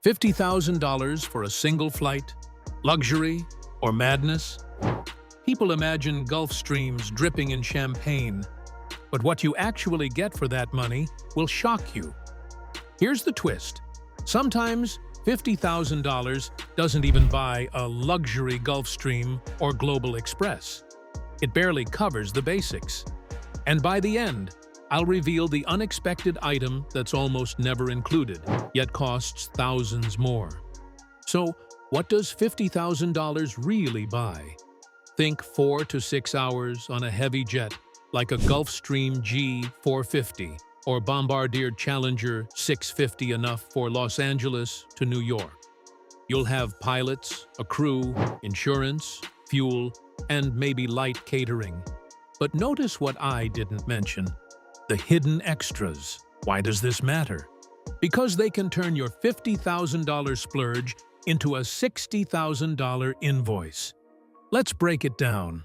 $50,000 for a single flight? Luxury or madness? People imagine Gulf streams dripping in champagne, but what you actually get for that money will shock you. Here's the twist. Sometimes $50,000 doesn't even buy a luxury Gulfstream or Global Express. It barely covers the basics. And by the end, I'll reveal the unexpected item that's almost never included, yet costs thousands more. So, what does $50,000 really buy? Think 4 to 6 hours on a heavy jet like a Gulfstream G450 or Bombardier Challenger 650 enough for Los Angeles to New York. You'll have pilots, a crew, insurance, fuel, and maybe light catering. But notice what I didn't mention. The hidden extras. Why does this matter? Because they can turn your $50,000 splurge into a $60,000 invoice. Let's break it down.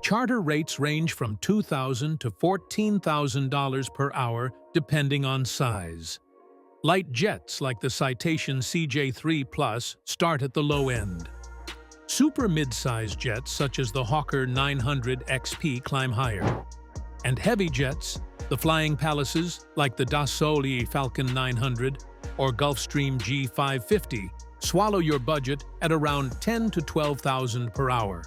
Charter rates range from $2,000 to $14,000 per hour depending on size. Light jets like the Citation CJ3 Plus start at the low end. Super mid-size jets such as the Hawker 900 XP climb higher. And heavy jets, the Flying Palaces like the Dassault Falcon 900 or Gulfstream G550, swallow your budget at around $10,000 to $12,000 per hour.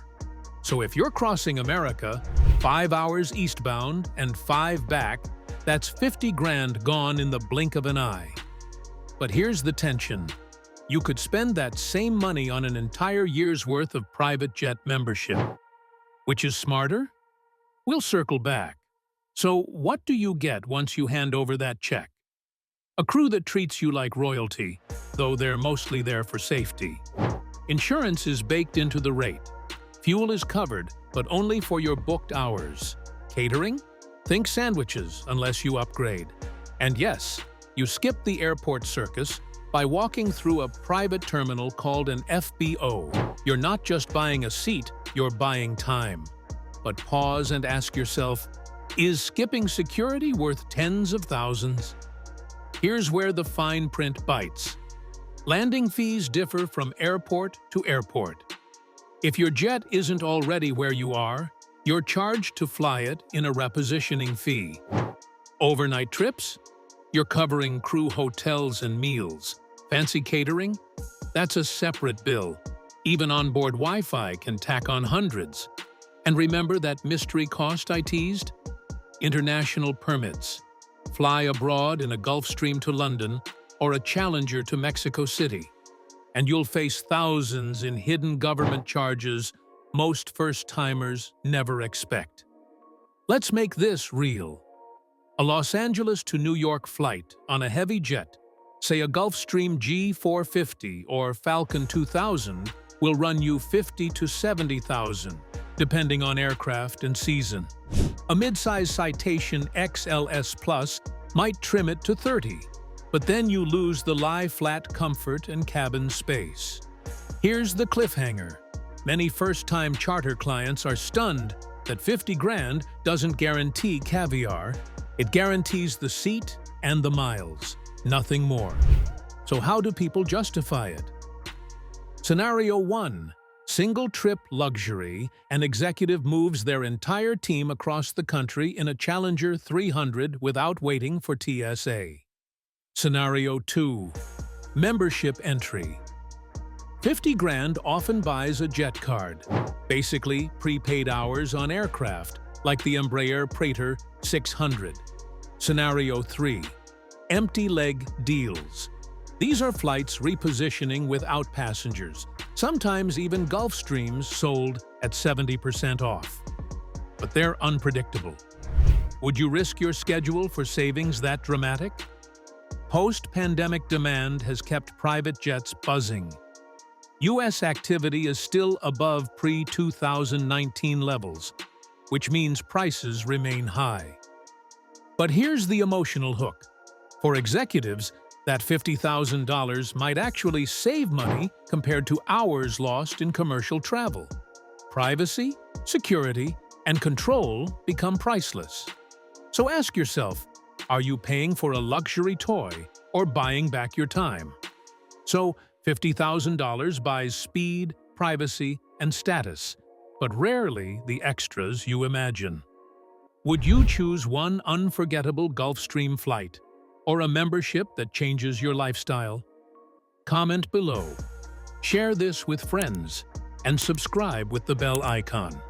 So if you're crossing America, 5 hours eastbound and 5 back, that's 50 grand gone in the blink of an eye. But here's the tension. You could spend that same money on an entire year's worth of private jet membership. Which is smarter? We'll circle back. So what do you get once you hand over that check? A crew that treats you like royalty, though they're mostly there for safety. Insurance is baked into the rate. Fuel is covered, but only for your booked hours. Catering? Think sandwiches, unless you upgrade. And yes, you skip the airport circus by walking through a private terminal called an FBO. You're not just buying a seat, you're buying time. But pause and ask yourself, is skipping security worth tens of thousands? Here's where the fine print bites. Landing fees differ from airport to airport. If your jet isn't already where you are, you're charged to fly it in a repositioning fee. Overnight trips? You're covering crew hotels and meals. Fancy catering? That's a separate bill. Even onboard Wi-Fi can tack on hundreds. And remember that mystery cost I teased? International permits. Fly abroad in a Gulfstream to London or a Challenger to Mexico City. And you'll face thousands in hidden government charges most first-timers never expect. Let's make this real. A Los Angeles to New York flight on a heavy jet, say a Gulfstream G450 or Falcon 2000, will run you $50,000 to $70,000, depending on aircraft and season. A mid-size Citation XLS Plus might trim it to $30,000, but then you lose the lie-flat comfort and cabin space. Here's the cliffhanger. Many first-time charter clients are stunned that 50 grand doesn't guarantee caviar. It guarantees the seat and the miles, nothing more. So how do people justify it? Scenario 1. Single-trip luxury. An executive moves their entire team across the country in a Challenger 300 without waiting for TSA. Scenario 2. Membership entry. 50 grand often buys a jet card, basically prepaid hours on aircraft, like the Embraer Praetor 600. Scenario 3. Empty leg deals. These are flights repositioning without passengers, sometimes even Gulfstreams sold at 70% off. But they're unpredictable. Would you risk your schedule for savings that dramatic? Post-pandemic demand has kept private jets buzzing. U.S. activity is still above pre-2019 levels, which means prices remain high. But here's the emotional hook. For executives, that $50,000 might actually save money compared to hours lost in commercial travel. Privacy, security, and control become priceless. So ask yourself, are you paying for a luxury toy or buying back your time? So, $50,000 buys speed, privacy, and status, but rarely the extras you imagine. Would you choose one unforgettable Gulfstream flight or a membership that changes your lifestyle? Comment below, share this with friends, and subscribe with the bell icon.